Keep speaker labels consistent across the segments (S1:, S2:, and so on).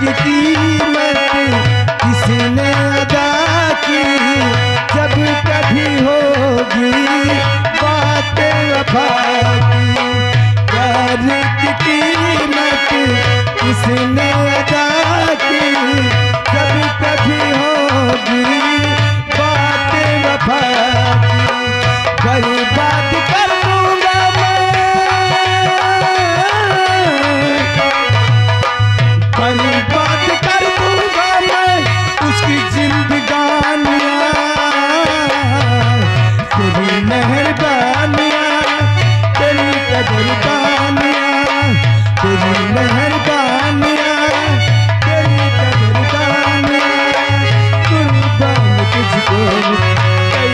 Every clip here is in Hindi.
S1: की कीमत किसने अदा की, जब कभी होगी बात वफा की। प्यार की कीमत किसने अदा की, जब कभी होगी बात वफा की। बर्बाद कर दूंगा मैं, बर्बाद कर दूंगा मैं उसकी जिंदगानियाँ। तेरी मेहरबानियाँ, तेरी कदरदानियाँ, तेरी मेहरबानियाँ, तेरी कदरदानियाँ, कुर्बान तुझको कई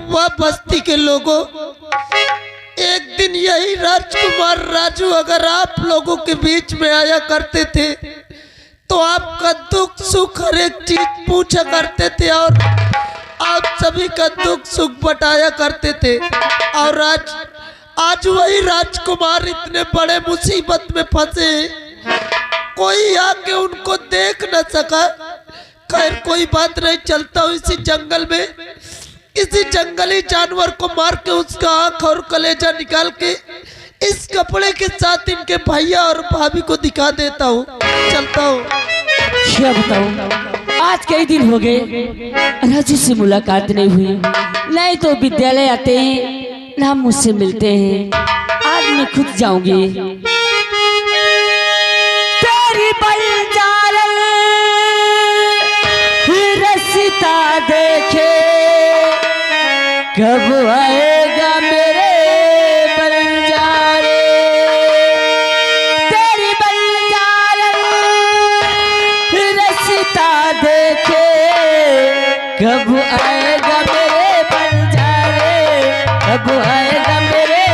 S2: वाह बस्ती के लोगों, एक दिन यही राजकुमार राजू अगर आप लोगों के बीच में आया करते थे तो आपका दुख सुख हर एक चीज पूछा करते थे और आप सभी का दुख सुख बटाया करते थे। और आज वही राजकुमार इतने बड़े मुसीबत में फंसे, कोई आके उनको देख न सका। खैर कोई बात नहीं, चलता हूँ इसी जंगल में किसी जंगली जानवर को मार के उसका आंख और कलेजा निकाल के इस कपड़े के साथ इनके भैया और भाभी को दिखा देता हूँ। चलता हूँ।
S3: क्या बताऊं, आज कई दिन हो गए राजू से मुलाकात नहीं हुई, नहीं तो विद्यालय आते हैं ना मुझसे मिलते हैं। आज मैं खुद जाऊंगी। तेरी बंजारन रसीता देखे, कब आएगा मेरे बंजारे। तेरी बंजारन रसीता देखे, कब आएगा मेरे बंजारे, कब आएगा मेरे।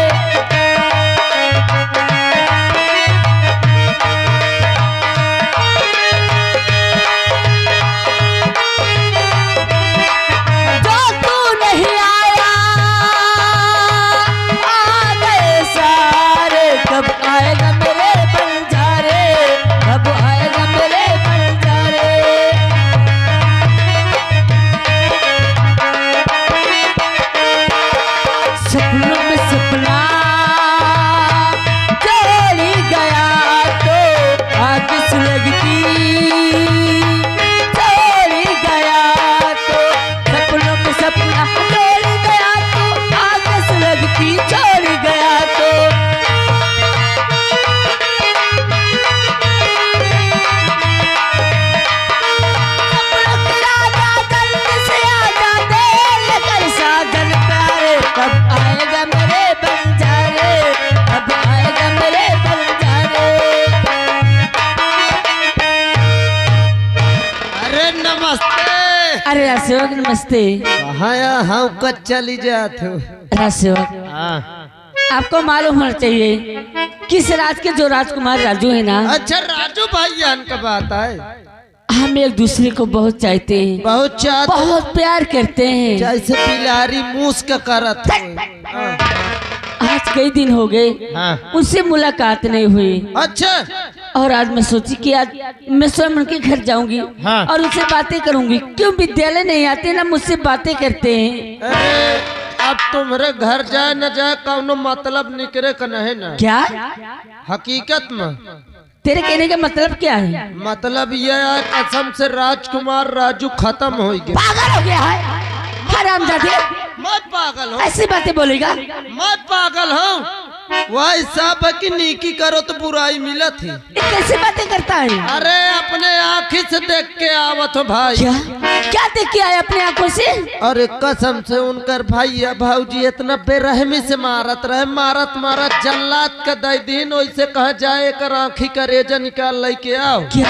S3: जो तू नहीं आया आ गए सारे, कब आएगा मेरे बंजारे, कब आएगा मेरे बंजारे। सपनों में सपना चली गया तो आकिस लगती, चली गया तो सपनों में सपना चली गया तो आकिस लगती, चली गया तो। सपनों के राजा जल्दी से आजा, दे लेकर साजन प्यारे, कब आएगा मेरे बंजारे, कब आएगा मेरे बंजारे।
S2: अरे नमस्ते।
S3: अरे राजसेवक नमस्ते।
S2: कहाँ यहाँ कब चली जात हो?
S3: राजसेवक, आपको मालूम होना चाहिए किस राज के जो राजकुमार राजू है ना,
S2: अच्छा राजू भाईजान का बात है।
S3: हम एक दूसरे को बहुत चाहते हैं,
S2: बहुत चाहते,
S3: बहुत प्यार करते हैं।
S2: जैसे बिलारी मूस का करत हो।
S3: आज कई दिन हो गए
S2: हाँ।
S3: उससे मुलाकात नहीं हुई।
S2: अच्छा
S3: और आज मैं सोची कि आज मैं स्वयं उनके घर जाऊंगी
S2: हाँ।
S3: और उनसे बातें करूंगी। क्यों विद्यालय नहीं आते ना मुझसे बातें करते हैं।
S2: अरे अब तुम्हारे घर जाए न जाए कौनो मतलब निकले का नहीं ना।
S3: क्या
S2: हकीकत में
S3: तेरे कहने का मतलब क्या है?
S2: मतलब यह है कसम से राजकुमार राजू खत्म हो गया।
S3: पागल हो गया है हरामजादे,
S2: मत पागल हो,
S3: ऐसी बातें बोलेगा।
S2: मत पागल हो। वह हिसाब है कि नीकी करो तो बुराई मिलत है।
S3: ये कैसी बातें करता है?
S2: अरे अपने आँखी से देख के आवत हो भाई।
S3: क्या क्या देख के आए अपने आंखों से?
S2: अरे कसम से उनकर भैया भाऊजी इतना बेरहमी से मारत रहे, मारत मारत जल्लाद का दे दिन वैसे कहा जाए कर आँखी का रेजा निकाल लेके आओ।
S3: क्या?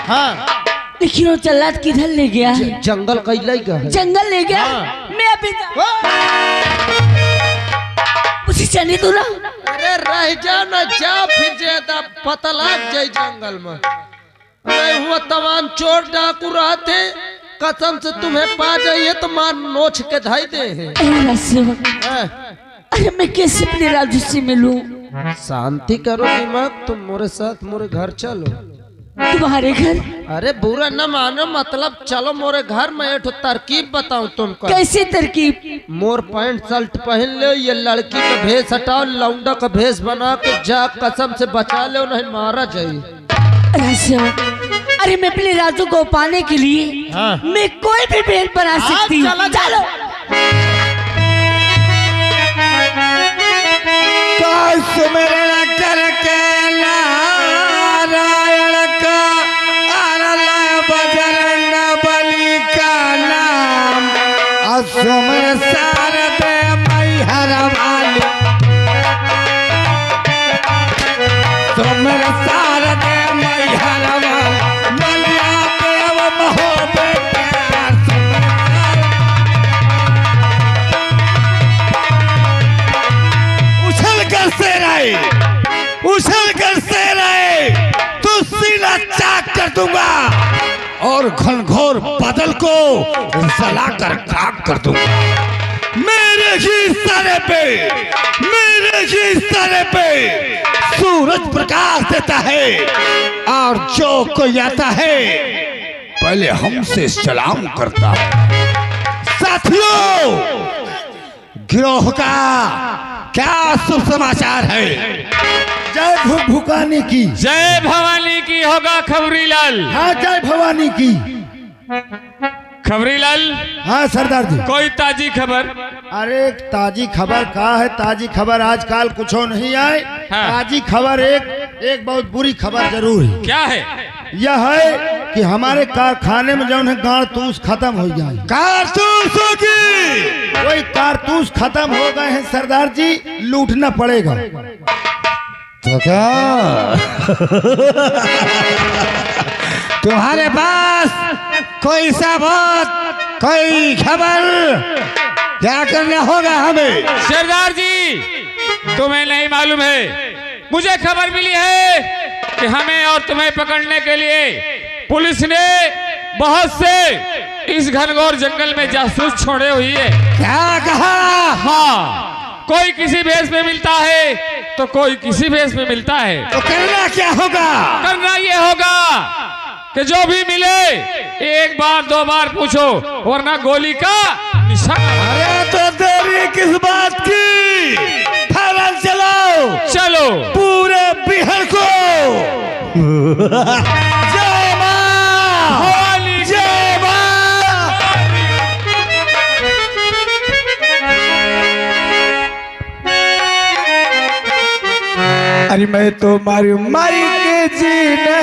S2: हाँ
S3: लेकिन वो जल्लाद किधर ले गया?
S2: जंगल कैले गया,
S3: जंगल ले गया।
S2: हाँ।
S3: मैं अभी उसी चने तो ना।
S2: अरे रह जा न जा, फिर ज्यादा पता लग जाए जंगल में। नहीं हुआ तमाम चोर डाकू रहते कसम से तुम्हें पा जाइए तो मार नोच के धाई दे हैं।
S3: अरे मैं कैसे अपने राजू से मिलूं?
S2: शांति करो दिमाग, तुम मोरे साथ मोरे घर चलो।
S3: तुम्हारे घर?
S2: अरे बुरा न मानो, मतलब चलो मोरे घर में एक तरकीब बताऊं तुमको।
S3: कैसे तरकीब? मोर
S2: पैंट शर्ट पहन ले, ये लड़की का भेष हटाओ, लौंडा का भेष बना के जा, कसम से बचा ले, नहीं मारा जाए।
S3: अरे मैं अपने राजू को पाने के लिए मैं कोई भी भेष बना सकती हूँ। चलो
S1: सुमिरन करके नारायण का, अरला बजरंग बली का नाम, सुमिर शारदे मैहर वाली, सुमिर शारदे मैहर वाली, मलिया देव महो बेटे, उछल कर से रहे तो सीना चाक कर दूंगा और घनघोर बादल को जला कर खाक कर दूंगा। मेरे ही सर पे सूरज प्रकाश देता है और जो कोई आता है पहले हमसे सलाम करता है। साथियों, गिरोह का क्या शुभ समाचार है? जय भुकानी की,
S4: जय भवानी की होगा खबरीलाल।
S1: हाँ जय भवानी की।
S4: खबरीलाल,
S1: हाँ सरदार जी।
S4: कोई ताजी खबर?
S1: अरे ताजी खबर का है? ताजी खबर आजकल कुछ नहीं आए।
S4: हाँ।
S1: ताजी खबर एक बहुत बुरी खबर जरूर है।
S4: क्या है?
S1: यह है कि हमारे कारखाने में जो है कारतूस खत्म हो जाए। कारतूस होगी, कोई कारतूस खत्म हो गए हैं सरदार जी, लूटना पड़ेगा। तो क्या तुम्हारे पास कोई सबूत, कोई खबर? क्या करना होगा हमें?
S4: सरदार जी, तुम्हें नहीं मालूम है, मुझे खबर मिली है कि हमें और तुम्हें पकड़ने के लिए पुलिस ने बहुत से इस घनघोर जंगल में जासूस छोड़े हुई है।
S1: क्या कहा?
S4: हाँ, कोई किसी भेष में मिलता है तो कोई किसी भेष में मिलता है।
S1: तो करना क्या होगा?
S4: करना ये होगा कि जो भी मिले एक बार दो बार पूछो, वरना गोली का निशान।
S1: अरे तो देरी किस बात की? फौरन चलो
S4: चलो
S1: पूरे बिहार को। जय मां
S4: भवानी,
S1: जय मां। अरे मैं तो मारी मारी के जीने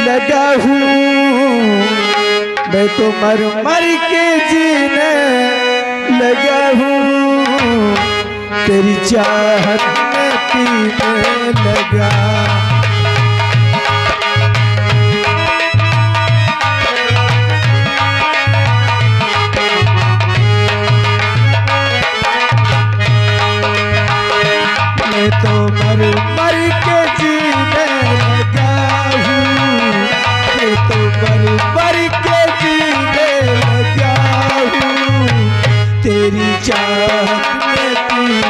S1: लगा हूँ, मैं तो मर के जीने लगा हूँ, तेरी चाहत में पीने लगा। मैं तो मर के जीने लगा हूँ, मैं तो मर के जीने लगा हूँ, तेरी चाहत में पीने लगा।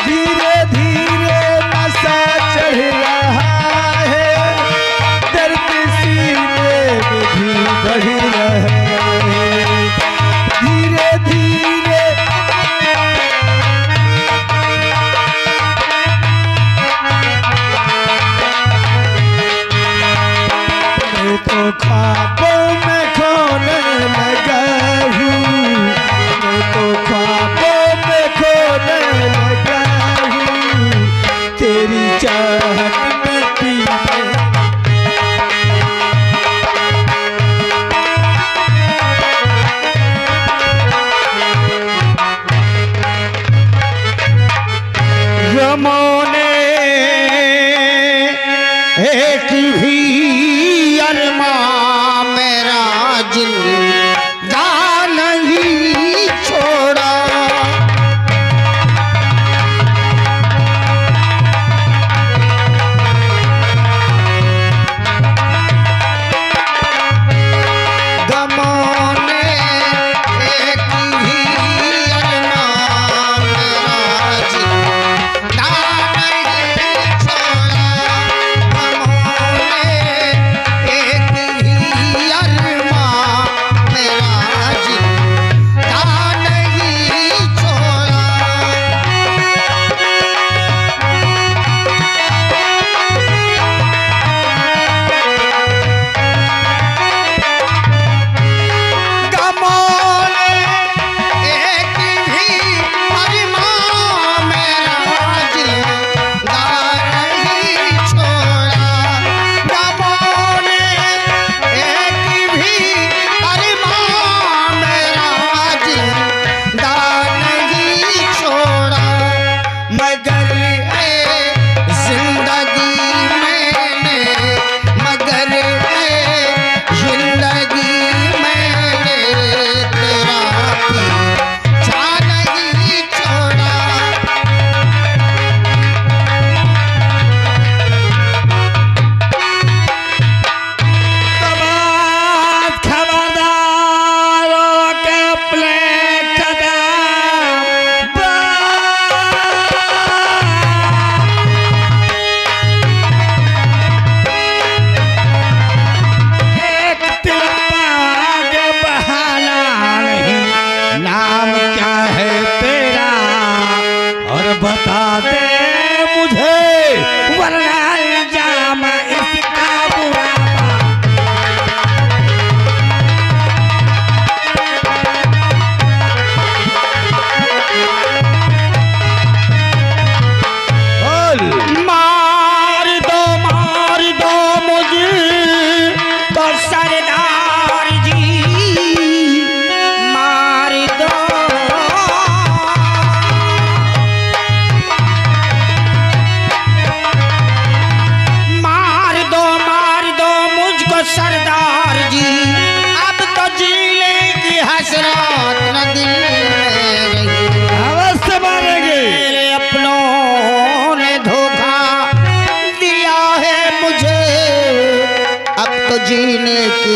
S1: धीरे धीरे नशा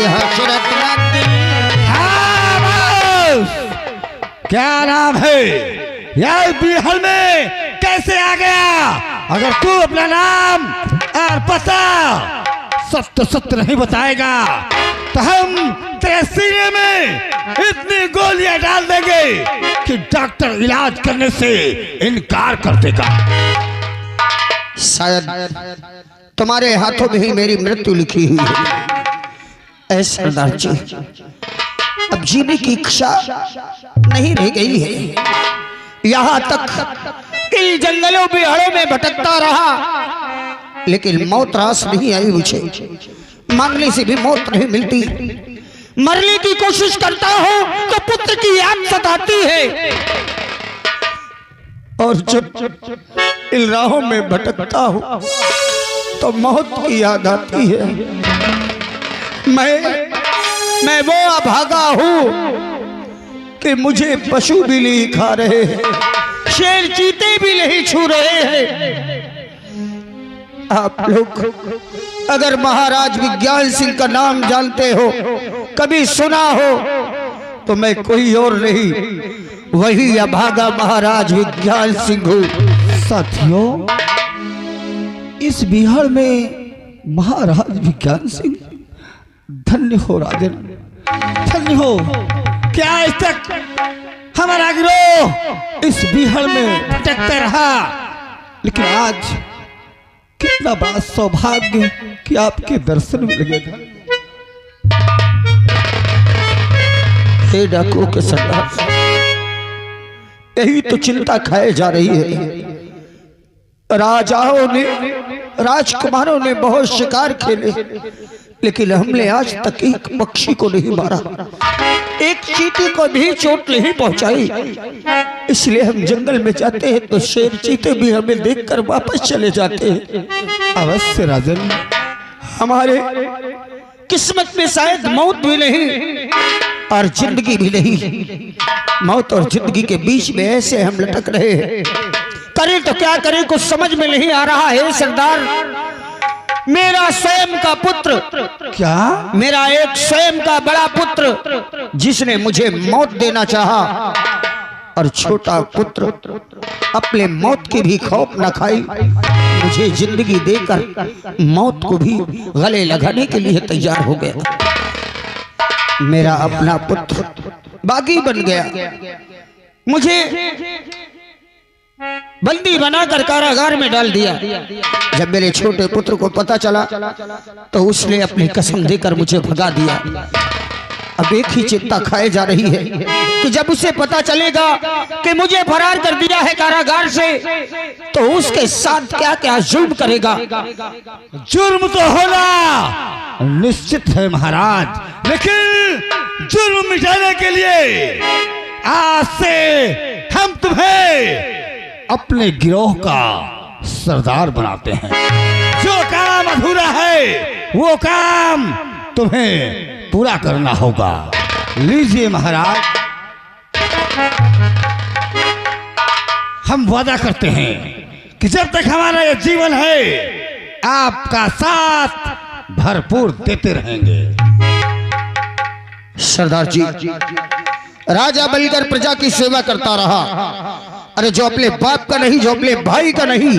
S2: हसरत न दिल।
S1: हाँ बस। क्या नाम है यार बिहार में कैसे आ गया? अगर तू अपना नाम और पता सत्य सत्य नहीं बताएगा तो हम तेरे सीने में इतनी गोलियां डाल देंगे कि डॉक्टर इलाज करने से इनकार कर देगा।
S2: शायद तुम्हारे हाथों में ही मेरी मृत्यु लिखी हुई है। ऐ सरदार जी, अब जीने की इच्छा नहीं रह गई है। यहाँ तक इन जंगलों बिहारों में भटकता रहा, लेकिन मौत रास नहीं आई मुझे। मांगने से भी मौत नहीं मिलती। मरने की कोशिश करता हूँ तो पुत्र की याद सताती है, और जब इन राहों में भटकता हूँ तो मौत की याद आती है। मैं वो अभागा हूँ कि मुझे पशु भी नहीं खा रहे हैं, शेर चीते भी नहीं छू रहे हैं। आप लोग अगर महाराज विज्ञान सिंह का नाम जानते हो, कभी सुना हो, तो मैं कोई और नहीं, वही अभागा महाराज विज्ञान सिंह हूँ।
S1: साथियों, इस बिहार में महाराज विज्ञान सिंह, धन्य हो राजन, धन्य हो। क्या आज तक हमारा गिरोह इस बिहार में भटकता रहा, लेकिन आज कितना बड़ा सौभाग्य कि आपके दर्शन मिल गए।
S2: हे डाकुओं के सरदार, यही तो चिंता खाए जा रही है। राजाओं ने, राजकुमारों ने बहुत शिकार खेले, लेकिन हमने आज तक एक पक्षी को नहीं मारा, एक चीते को भी चोट नहीं पहुंचाई। इसलिए हम जंगल में जाते हैं तो शेर चीते भी हमें देखकर वापस चले जाते हैं।
S1: अवश्य राजन,
S2: हमारे किस्मत में शायद मौत भी नहीं और जिंदगी भी नहीं। मौत और जिंदगी के बीच में ऐसे हम लटक रहे हैं। करें तो क्या करें, कुछ समझ में नहीं आ रहा है सरदार। मेरा स्वयं का पुत्र,
S1: क्या
S2: मेरा एक स्वयं का बड़ा पुत्र जिसने मुझे मौत देना चाहा, और छोटा पुत्र अपने मौत की भी खौफ न खाई, मुझे जिंदगी देकर मौत को भी गले लगाने के लिए तैयार हो गया। मेरा अपना पुत्र बागी बन गया, मुझे बंदी बनाकर कारागार में डाल दिया। जब मेरे छोटे पुत्र को पता चला तो उसने अपनी कसम देकर मुझे भगा दिया। अब एक ही चिंता खाए जा रही है कि जब उसे पता चलेगा कि मुझे फरार कर दिया है कारागार से, तो उसके साथ क्या क्या जुर्म करेगा।
S1: जुर्म तो होना निश्चित है महाराज, लेकिन जुर्म मिटाने के लिए आज से हम तुम्हें अपने गिरोह का सरदार बनाते हैं। जो काम अधूरा है वो काम तुम्हें पूरा करना होगा। लीजिए महाराज, हम वादा करते हैं कि जब तक हमारा ये जीवन है आपका साथ भरपूर देते रहेंगे।
S2: सरदार जी, राजा बनकर प्रजा की सेवा करता रहा। अरे जो अपने बाप का नहीं, जो अपने भाई का नहीं,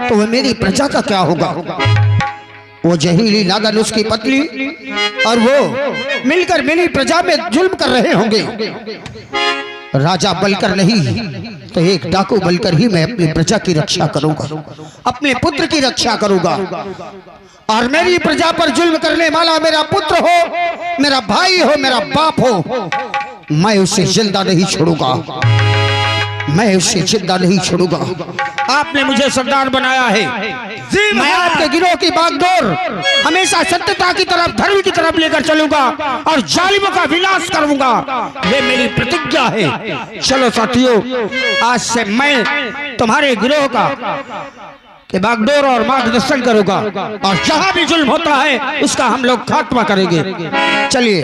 S2: तो वह मेरी प्रजा का क्या होगा। वो जहीली नागन, उसकी पत्नी और वो मिलकर मेरी प्रजा में जुल्म कर रहे होंगे। राजा बनकर नहीं तो एक डाकू बनकर ही मैं अपनी प्रजा की रक्षा करूंगा, अपने पुत्र की रक्षा करूंगा। और मेरी प्रजा पर जुल्म करने वाला मेरा पुत्र हो, मेरा भाई हो, मेरा बाप हो, मैं उसे जिंदा नहीं छोड़ूंगा, मैं उसे जिंदा नहीं छोड़ूंगा। आपने मुझे सरदार बनाया है, मैं आपके गिरोह की बागडोर हमेशा सत्यता की तरफ, धर्म की तरफ लेकर चलूंगा और जालिमों का विनाश करूंगा। ये मेरी प्रतिज्ञा है। चलो साथियों, आज से मैं तुम्हारे गिरोह का के बागडोर और मार्गदर्शन करूंगा, और जहां भी जुल्म होता है उसका हम लोग खात्मा करेंगे। चलिए,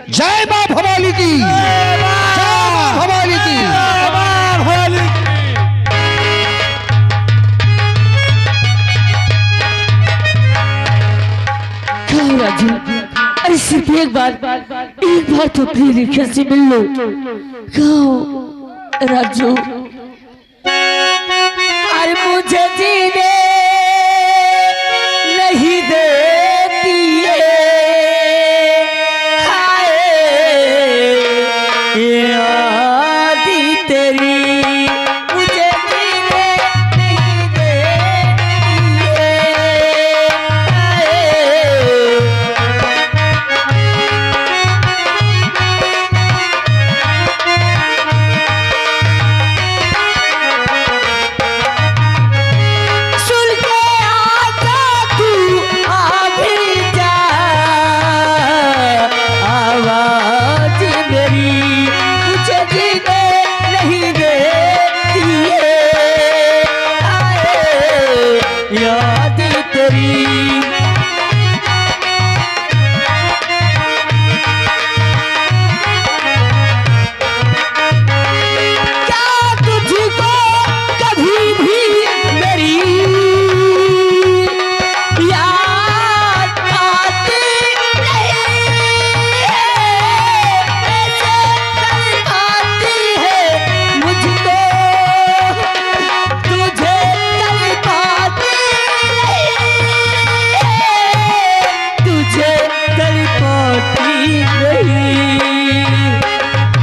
S2: जय मां भवानी की, जय मां भवानी की।
S3: राजू, अरे सिर्फ तो अपनी रिक्शा से मिल लो। कहो राजू, अरे मुझे जीने नहीं देती है, हाय यादी तेरी मुझे जीने नहीं देती है, हाय। सुन के आजा तू आ भी जा, आवाज मेरी मुझे जीने नहीं देती है, आए याद तेरी। क्या तुझको कभी भी मेरी याद आती नहीं है, ऐसे तड़पाती है मुझको, तुझे तड़पाती नहीं है, तुझे तड़पाती नहीं,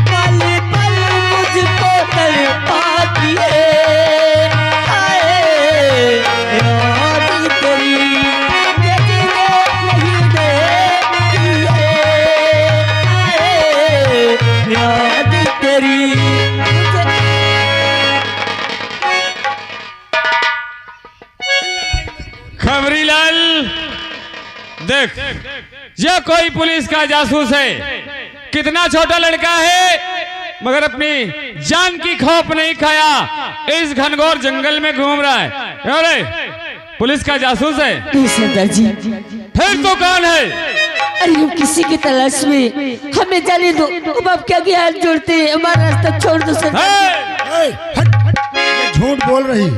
S3: पल पल मुझको तड़पाती है, हाय याद तेरी मुझे जीने नहीं देती है, हाय याद तेरी मुझे।
S4: खबरी लाल, देख, यह कोई पुलिस का जासूस है। कितना छोटा लड़का है, मगर अपनी जान की खौफ नहीं खाया, इस घनघोर जंगल में घूम रहा है। अरे पुलिस का जासूस है?
S3: नहीं सरदार जी,
S4: फिर तो कौन है?
S3: अरे हम किसी की तलाश में, हमें जाने दो। अब आप क्या क्या हाथ जोड़ते हैं, हमारा रास्ता छोड़ दो सरदार।
S4: हे!
S1: ए, हट, ये झूठ बोल रही है।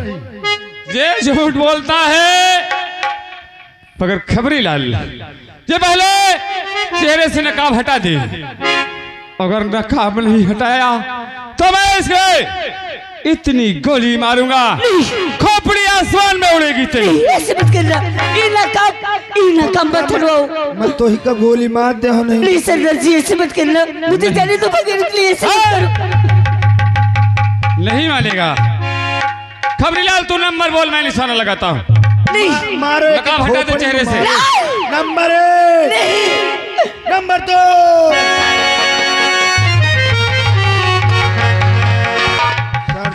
S4: ये झूठ बोलता है, मगर खबरी लाल, ये पहले चेहरे से नकाब हटा दे। अगर नकाब नहीं हटाया तो मैं इसके इतनी गोली मारूंगा, खोपड़ी आसमान में उड़ेगी तेरी।
S3: नहीं, ऐसे मत करना, ई नकाम मत हटवाओ।
S1: मैं तो ही का गोली मार दे हो नहीं।
S3: प्लीज सरदार जी, ऐसे मत करना, मुझे जाने दो बगैर, प्लीज ऐसे मत करो।
S4: नहीं मानेगा। खबरी लाल, तू नंबर बोल, मैं निशाना लगाता हूँ।
S3: नहीं
S1: मारो एक
S4: नकाब हटा दे
S1: खोपड़ी
S4: चेहरे
S1: को
S4: से।
S1: मारो। Number 1, number 2।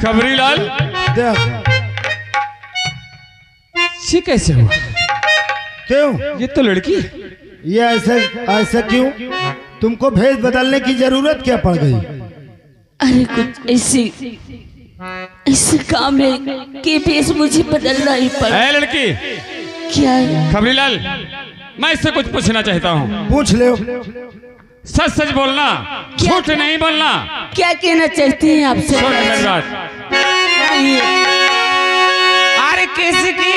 S4: खबरी लाल,
S1: देख
S4: ये कैसे हुआ?
S1: क्यों
S4: ये तो लड़की।
S1: ये ऐसे ऐसे क्यों? तुमको भेष बदलने की जरूरत क्या पड़ गई?
S3: अरे कुछ ऐसे काम है कि भेष मुझे बदलना ही पड़ा।
S4: है लड़की।
S3: क्या है?
S4: खबरी लाल, मैं इससे कुछ पूछना चाहता हूँ।
S1: पूछ ले।
S4: सच सच बोलना, झूठ नहीं बोलना।
S3: क्या कहना चाहते हैं आपसे?
S4: सुन मेरी बात। अरे किसकी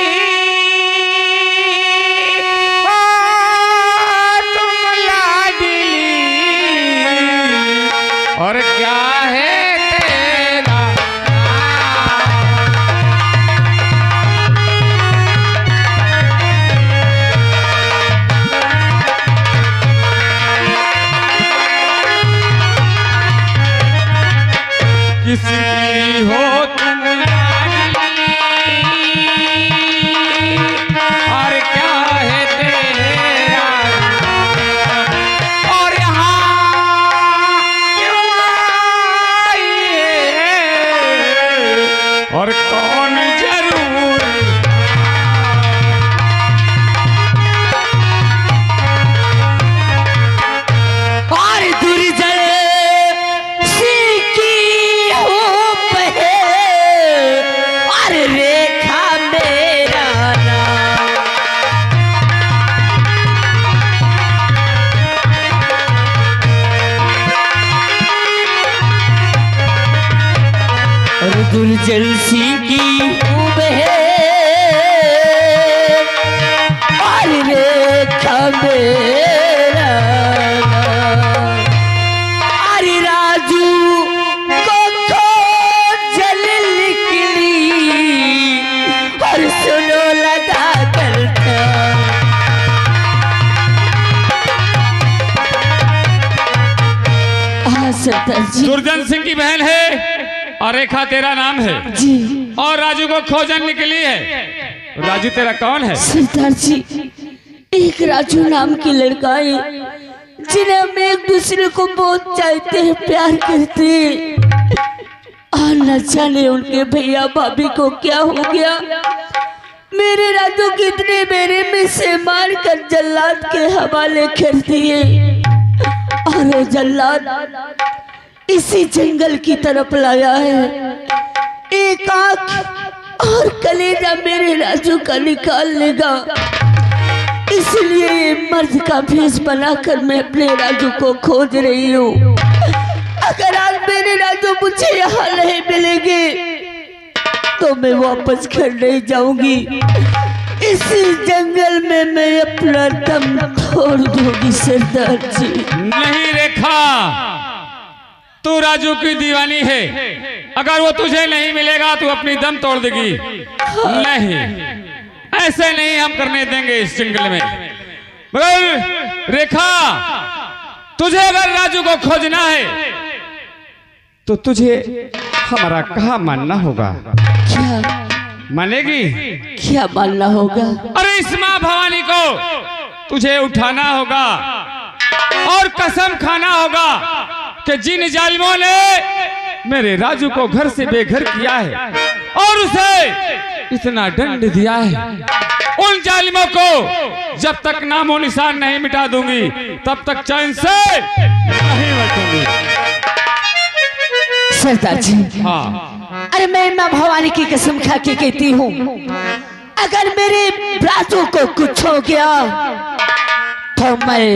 S4: तुम लाडली, और क्या है तेरा किसकी हो तुम लाडली, और क्या है तेरा, और यहाँ क्यों आई है, और कौन जरूर
S3: और दुर्जय सीखी हो बहे, और रेखा मेरा नाम, और दुर्जल सीखी हो बहे, और रेखा मेरा नाम। राजू को खोजल निकली और सुनो लगा करता। हाँ सरदार जी।
S4: दुर्जन सिंह की बहन है और रेखा तेरा नाम है
S3: जी।
S4: और राजू को खोजन निकली है। राजू तेरा कौन है?
S3: सरदार जी, एक राजू नाम की लड़का है जिन्हें हम एक दूसरे को बहुत चाहते हैं, प्यार करते हैं। और न जाने उनके भैया भाभी को क्या हो गया। मेरे राजू कितने मेरे में से मार कर जल्लाद के हवाले कर दिए और वो जल्लाद इसी जंगल की तरफ लाया है। एक आंख और कलेजा मेरे राजू का निकाल लेगा, इसलिए मर्द का भेष बनाकर मैं अपने राजू को खोज रही हूँ। अगर आज मेरे राजू मुझे यहाँ नहीं मिलेंगे तो मैं वापस घर नहीं जाऊंगी। इसी जंगल में मैं अपना दम तोड़ दूंगी सरदार जी।
S4: नहीं रेखा, तू राजू की दीवानी है। अगर वो तुझे नहीं मिलेगा तो अपनी दम तोड़ देगी। नहीं, ऐसे नहीं हम करने देंगे इस जंगल में। मगर रेखा, तुझे अगर राजू को खोजना है तो तुझे हमारा कहा मानना होगा।
S3: क्या
S4: मानेगी?
S3: क्या मानना होगा?
S4: अरे इस माँ भवानी को तुझे उठाना होगा और कसम खाना होगा कि जिन जालिमों ने मेरे राजू को घर से बेघर किया है और उसे इतना दंड दिया है, उन जालिमों को जब तक नामो निशान नहीं मिटा दूंगी तब तक चैन से नहीं बैठूंगी।
S3: सरदार जी,
S4: हाँ,
S3: अरे मैं माँ भवानी की कसम खा के कहती हूँ, अगर मेरे राजू को कुछ हो गया तो मैं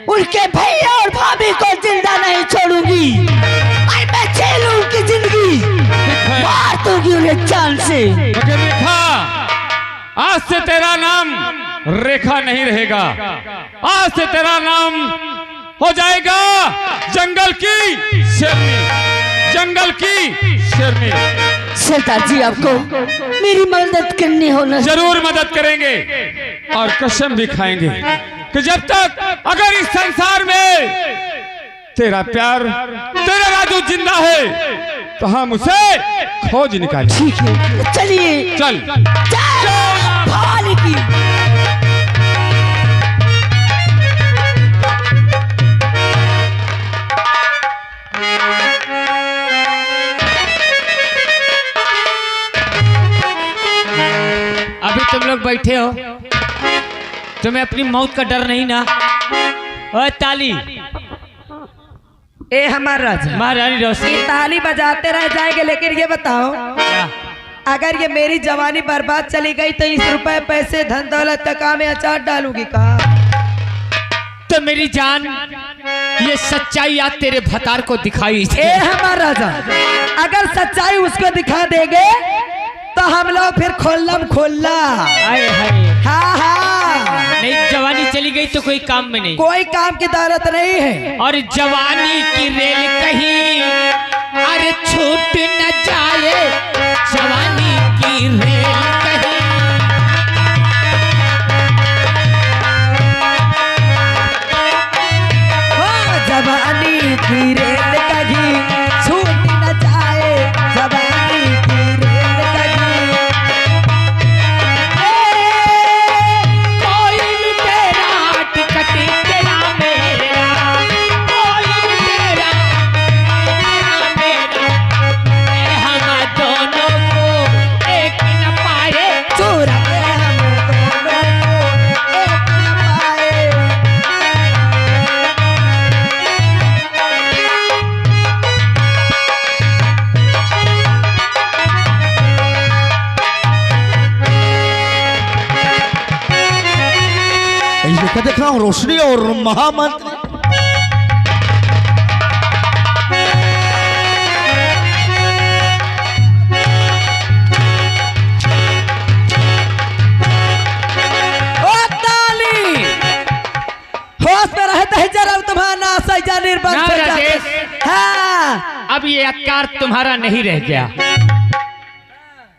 S3: उनके भैया और भाभी को जिंदा नहीं छोड़ूंगी। मैं झेलूं उनकी जिंदगी, मार दूंगी उन्हें जान से।
S4: मगर रेखा, आज से तेरा नाम रेखा नहीं रहेगा। आज से तेरा नाम हो जाएगा जंगल की शेरनी। जंगल की शेरनी।
S3: सरदार जी, आपको मेरी मदद करनी होना।
S4: जरूर मदद करेंगे और कसम भी खाएंगे कि जब तक अगर इस संसार में तेरा प्यार, तेरा राजू जिंदा है तो हम उसे खोज निकालें।
S3: ठीक है, चलिए।
S4: चल।
S3: भवानी की।
S2: अभी तुम लोग बैठे हो, तुम्हें अपनी मौत का डर नहीं ना? ओए ताली,
S5: ए हमारा राजा,
S2: महारानी रोशनी,
S5: ये ताली बजाते रह जाएंगे, लेकिन ये बताओ
S2: क्या?
S5: अगर ये मेरी जवानी बर्बाद चली गई तो इस रुपए पैसे धन दौलत का में अचार डालूंगी कहा?
S2: तो मेरी जान, ये सच्चाई आज तेरे भतार को दिखाई।
S5: ए हमारा राजा, अगर सच्चाई उसको दिखा देंगे तो हम लोग फिर खोलम खोलना।
S2: आए हाय,
S5: हाँ हाँ,
S2: नहीं जवानी चली गई तो कोई काम में नहीं,
S5: कोई काम की दौलत नहीं है।
S2: और जवानी की रेल कहीं अरे छूट न जाए, जवानी की रेल कहीं।
S5: जवानी की रेल कहीं छूट न जाए, जवानी की रेल कहीं।
S2: कोई तेरा टिकट तेरा मेरा, कोई तेरा मेरा, हम दोनों को एक न पाए।
S5: चोरा के हम दोनों को एक न पाए।
S1: ये देख रहा हूँ रोशनी और महामंत्री।
S5: ओ ताली, होश में रहते ही जरा तुम्हारा नाश निर्बंध
S2: ना
S5: हो जाते।
S2: राजेश।
S5: हाँ
S4: अब ये अत्याचार तुम्हारा नहीं रह गया।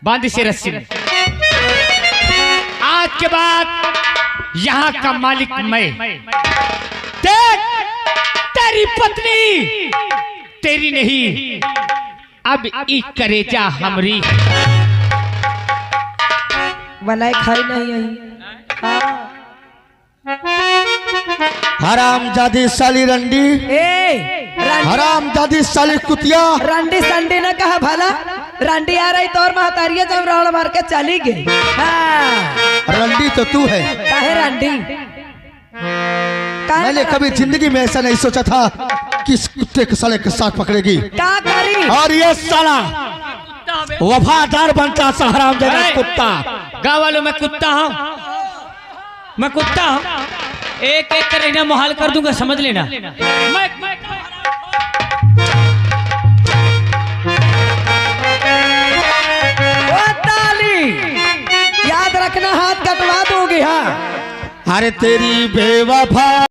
S4: बांध से रस्सी में। आज के बाद यहाँ का मालिक मैं। देख, तेरी पत्नी तेरी नहीं, अब ई करेजा हमरी।
S5: बनाए खाई नहीं यही।
S1: हराम जादी साली रंडी, हराम जादी साली कुतिया।
S5: रंडी संडी ने कहा भला, रंडी आ रही तो और महतारिया जब रावण मार के चली गई। हाँ।
S1: रंडी तो तू है।
S5: काहे रंडी?
S1: मैंने कभी जिंदगी में ऐसा नहीं सोचा था कि इस कुत्ते के साले के साथ पकड़ेगी।
S5: क्या करी?
S1: और ये साला वफादार बनता सा हराम जादा कुत्ता।
S4: गाँव वालों में कुत्ता हूँ, मैं कुत्ता हूँ। एक एक कर रहना मुहाल कर दूंगा, समझ लेना।
S5: याद रखना, हाथ कटवा दूंगी। हाँ,
S1: अरे तेरी बेवफा